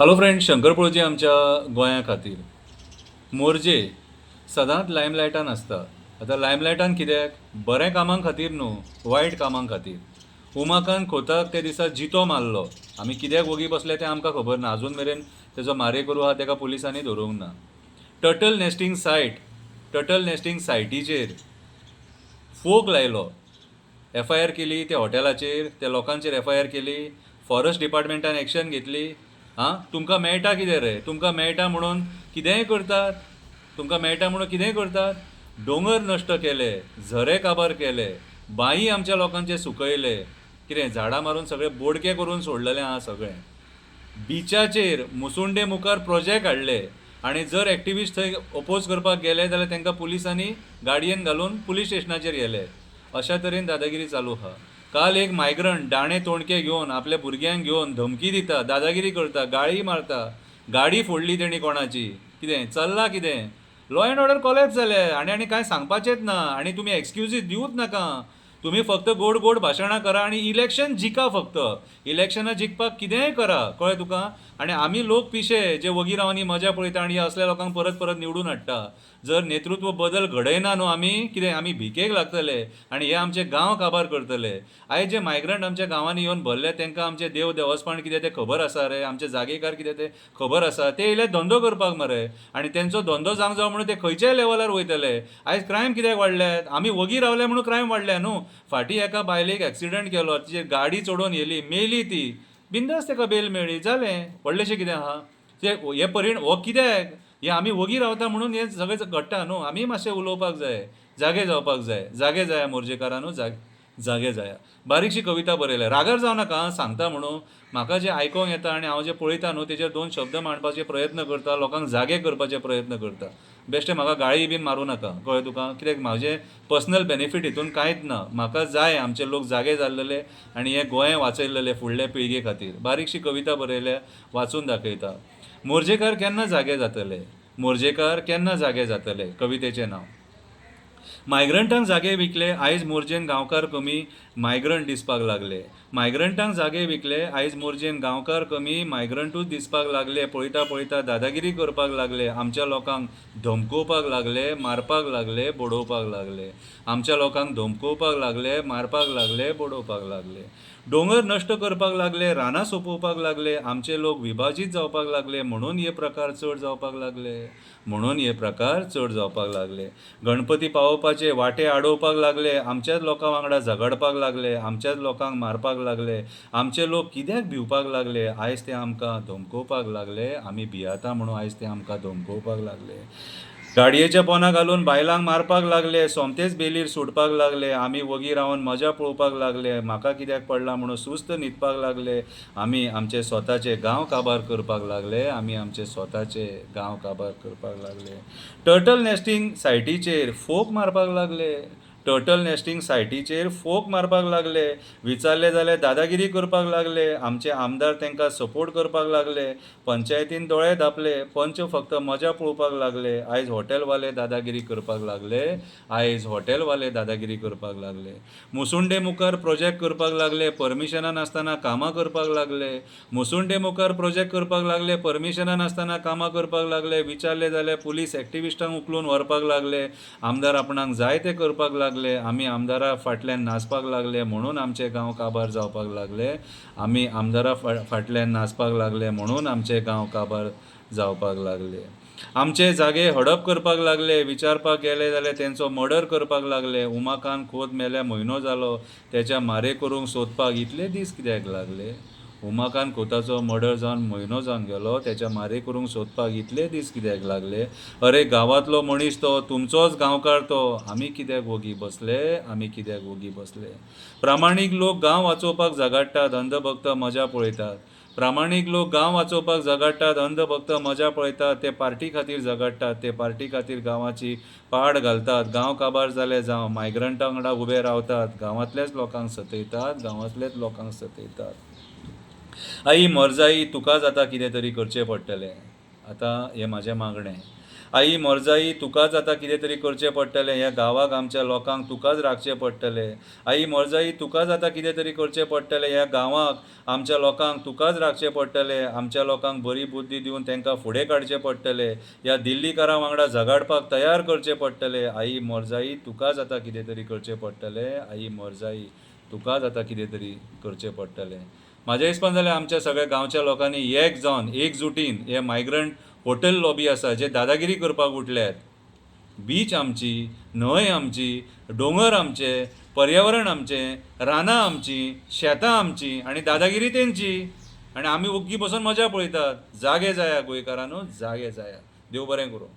Hello friend, Shankar पळोवची आमच्या गोंया खातीर मोरजे सदांच लायमलायटान आसता. आतां लायमलायटान कित्याक? बरें कामां खातीर न्हू, वायट कामां खातीर. उमाकांत खोताक ते दिसा जितो मारलो. आमी कित्याक वगी बसले तें आमकां खबर ना. आजून मेरेन तेजो मारेकरू आहा तेका पुलिसांनी धरूंक ना. टर्टल नेस्टींग सायटीचेर फोग लायलो. FIR केली त्या हॉटेलाचेर, त्या लोकांचेर FIR केली. फॉरेस्ट डिपार्टमेंटान एक्शन घेतली. तुमकां मेळटा कितें रे? तुमकां मेळटा म्हणून कितेंय करतात. तुमकां मेळटा म्हणून कितेंय करतात. दोंगर नश्ट केले, झरे काबार केले, बांयी आमच्या लोकांचे सुकयले. कितें झाडां मारून सगळे बोडके करून सोडलेलें आहा सगळें. बिचाचेर मुसुंडे मुखार प्रोजेक्ट हाडले आनी जर एक्टिविस्ट थंय ओपोज करपाक गेले जाल्यार तांकां पुलिसांनी गाडयेन घालून पुलीस स्टेशनाचेर गेले. अशा तरेन दादागिरी चालू आहा. काल एक मायग्रंट दाणे तोणके घेवन आपल्या भुरग्यांक घेवन धमकी दिता, दादागिरी करता, गाळी मारता. गाडी फोडली तेणी कोणाची. कितें चल्लां कितें? लॉ अँड ऑर्डर कॉलेप्स जाले आनी कांय सांगपाचेंच ना. आनी तुमी एक्सक्युजीस दिवूच नाका. तुम्ही फक्त गोड गोड भाशणां करा आनी इलेक्शन जिका. फक्त इलेक्शनां जिखपाक कितेंय करा, कळ्ळें तुका. आनी आमी लोक पिशे जे वगी रावनी मजा पळयता आनी असल्या लोकांक परत परत निवडून हाडटा. जर नेतृत्व बदल घडयना न्हू आमी, कितें आमी भिकेक लागतले आनी हे आमचे गांव काबार करतले. आयज जे मायग्रंट आमच्या गांवांनी येवन भरले तांकां आमचे देव देवस्पण कितें तें खबर आसा रे? आमचे जागेकार कितें तें खबर आसा? ते येयले धंदो करपाक मरे. आनी तेंचो धंदो जावंक जावं म्हणून ते खंयच्याय लेवलार वयतले. आयज क्रायम कित्याक वाडल्यात? आमी वगी रावले म्हणून क्रायम वाडल्या न्हू. फाटीं एका बायलेक एक्सिडंट केलो, तिचेर गाडी चडोवन येयली, मेली ती. बिंदास ताका बेल मेळ्ळी, जालें. व्हडलेशें कितें आहा ते? हे हो कित्याक? हे आमी वगी रावता म्हणून हे सगळें घडटा न्हू. आमी मातशें उलोवपाक जाय, जागे जावपाक जाय. जागे जाया मोरजेकारांनू, जागे जाया. बारीकशी कविता बरयल्या. रागार जावं नाका, सांगता म्हणून. म्हाका जें आयकोंक येता आनी हांव जें पळयता न्हू तेजेर दोन शब्द मांडपाचे प्रयत्न करता, लोकांक जागे करपाचे प्रयत्न करता. बेश्टे म्हाका गाळी बीन मारूं नाका, कळ्ळें तुका. कित्याक म्हाजें पर्सनल बेनिफीट हितून कांयच ना. म्हाका जाय आमचे लोक जागे जाल्लेले आनी हें गोंय वाचयल्लें फुडले पिळगे खातीर. बारीकशी कविता बरयल्या, वाचून दाखयता. मोरजेकार केन्ना जागे जातले? मोरजेकार केन्ना जागे जातले? कवितेचें नांव. मायग्रंटांक जागे विकले, आयज मोरजेन गांवकार कमी, मायग्रंट दिसपाक लागले. मायग्रंटांक जागे विकले, आयज मोरजेन गांवकार कमी, मायग्रंटूच दिसपाक लागले. पळयता पळयता दादागिरी करपाक लागले. आमच्या लोकांक धमकोवपाक लागले, मारपाक लागले, बडोवपाक लागले. आमच्या लोकांक धमकोवपाक लागले, मारपाक लागले, बडोवपाक लागले. दोंगर नश्ट करपाक लागले, रानां सोंपोवपाक लागले. आमचे लोक विभाजीत जावपाक लागले. म्हणून हे प्रकार चड जावपाक लागले. म्हणून हे प्रकार चड जावपाक लागले. गणपती पावोवपाचे वाटे आडोवपाक लागले. आमच्याच लोकां वांगडा झगडपाक लागले. आमच्याच लोकांक मारपाक लागले. आमचे लोक कित्याक भिवपाक लागले? आयज ते आमकां धमकोवपाक लागले. आमी भियाता म्हणून आयज ते आमकां धमकोवपाक लागले. गाडयेच्या पोंदा घालून बायलांक मारपाक लागले. सोमतेच बेलीर सोडपाक लागले. आमी वगी रावन मजा पळोवपाक लागले. म्हाका कित्याक पडला म्हणून सुस्त न्हिदपाक लागले. आमी आमचे स्वताचे गांव काबार करपाक लागले. आमी आमचे स्वताचे गांव काबार करपाक लागले. टर्टल नेस्टींग सायटीचेर फोक मारपाक लागले. टर्टल नेस्टींग सायटीचेर फोक मारपाक लागले. विचारले जाल्यार दादागिरी करपाक लागले. आमचे आमदार तांकां सपोर्ट करपाक लागले. पंचायतीन दोळे धापले. पंच फक्त मजा पळोवपाक लागले. आयज हॉटेलवाले दादागिरी करपाक लागले. आयज हॉटेलवाले दादागिरी करपाक लागले. मुसुंडे मुखार प्रोजेक्ट करपाक लागले. परमिशनां नासतना कामां करपाक लागले. मुसुंडे मुखार प्रोजेक्ट करपाक लागले. परमिशनां नासतना कामां करपाक लागले. विचारले जाल्यार पुलीस एक्टिविस्टांक उखलून व्हरपाक लागले. आमदार आपणाक जाय ते करपाक लागले. आमी आमदारा फाटल्यान नाचपाक लागले. म्हणून आमचे गांव काबार जावपाक लागले. आमी आमदारा फाटल्यान नाचपाक लागले. म्हणून आमचे गांव काबार जावपाक लागले. आमचे जागे हडप करपाक लागले. विचारपाक गेले जाल्यार तेंचो मर्डर करपाक लागले. उमाकांत खोत मेल्या म्हयनो जालो. तेच्या मारेकरूंक सोदपाक इतले दीस कित्याक लागले? उमाकांत खोताचो मर्डर जावन म्हयनो जावन गेलो. तेच्या मारेकरूंक सोदपाक इतले दीस कित्याक लागले? अरे गांवांतलो मनीस तो, तुमचोच गांवकार तो. आमी कित्याक वगी बसले? आमी कित्याक वगी बसले? प्रामाणीक लोक गांव वाचोवपाक झगडटात, अंधभक्त मजा पळयतात. प्रामाणीक लोक गांव वाचोवपाक झगडटात, अंधभक्त मजा पळयतात. ते पार्टी खातीर झगडटात. ते पार्टी खातीर गांवाची पाड घालतात. गांव काबार जाले जावं मायग्रंटां वांगडा उबे रावतात. गांवांतल्याच लोकांक सतयतात. गांवांतलेच लोकांक सतयतात. आई मोरजाई, तुका जाता कितें तरी करचें पडटलें. आतां हें म्हाजें मागणें. आई मोरजाई तुकाच आतां कितें तरी करचें पडटलें, ह्या गांवाक आमच्या लोकांक तुकाच राखचें पडटलें. आई मोरजाई तुकाच आतां कितें तरी करचें पडटलें, ह्या गांवाक आमच्या लोकांक तुकाच राखचें पडटलें. आमच्या लोकांक बरी बुद्धी दिवन तांकां फुडें काडचें पडटलें. ह्या दिल्लीकारां वांगडा झगडपाक तयार करचें पडटलें. आई मोरजाई तुकाच आतां कितें तरी करचें पडटलें. आई मोरजाई तुकाच आतां कितें तरी करचें पडटलें. म्हाज्या हिसपान जाल्यार आमच्या सगळ्या गांवच्या लोकांनी एक जावन एकजुटीन हे मायग्रंट हॉटेल लॉबी आसा जे दादागिरी करपाक उठल्यात. बीच आमची, न्हंय आमची, दोंगर आमचे, पर्यावरण आमचें, रानां आमचीं, शेतां आमचीं आनी दादागिरी तेंची. आनी आमी ओग्गी बसून मजा पळयतात. जागे जाया गोंयकारांनो, जागे जाया. देव बरें करूं.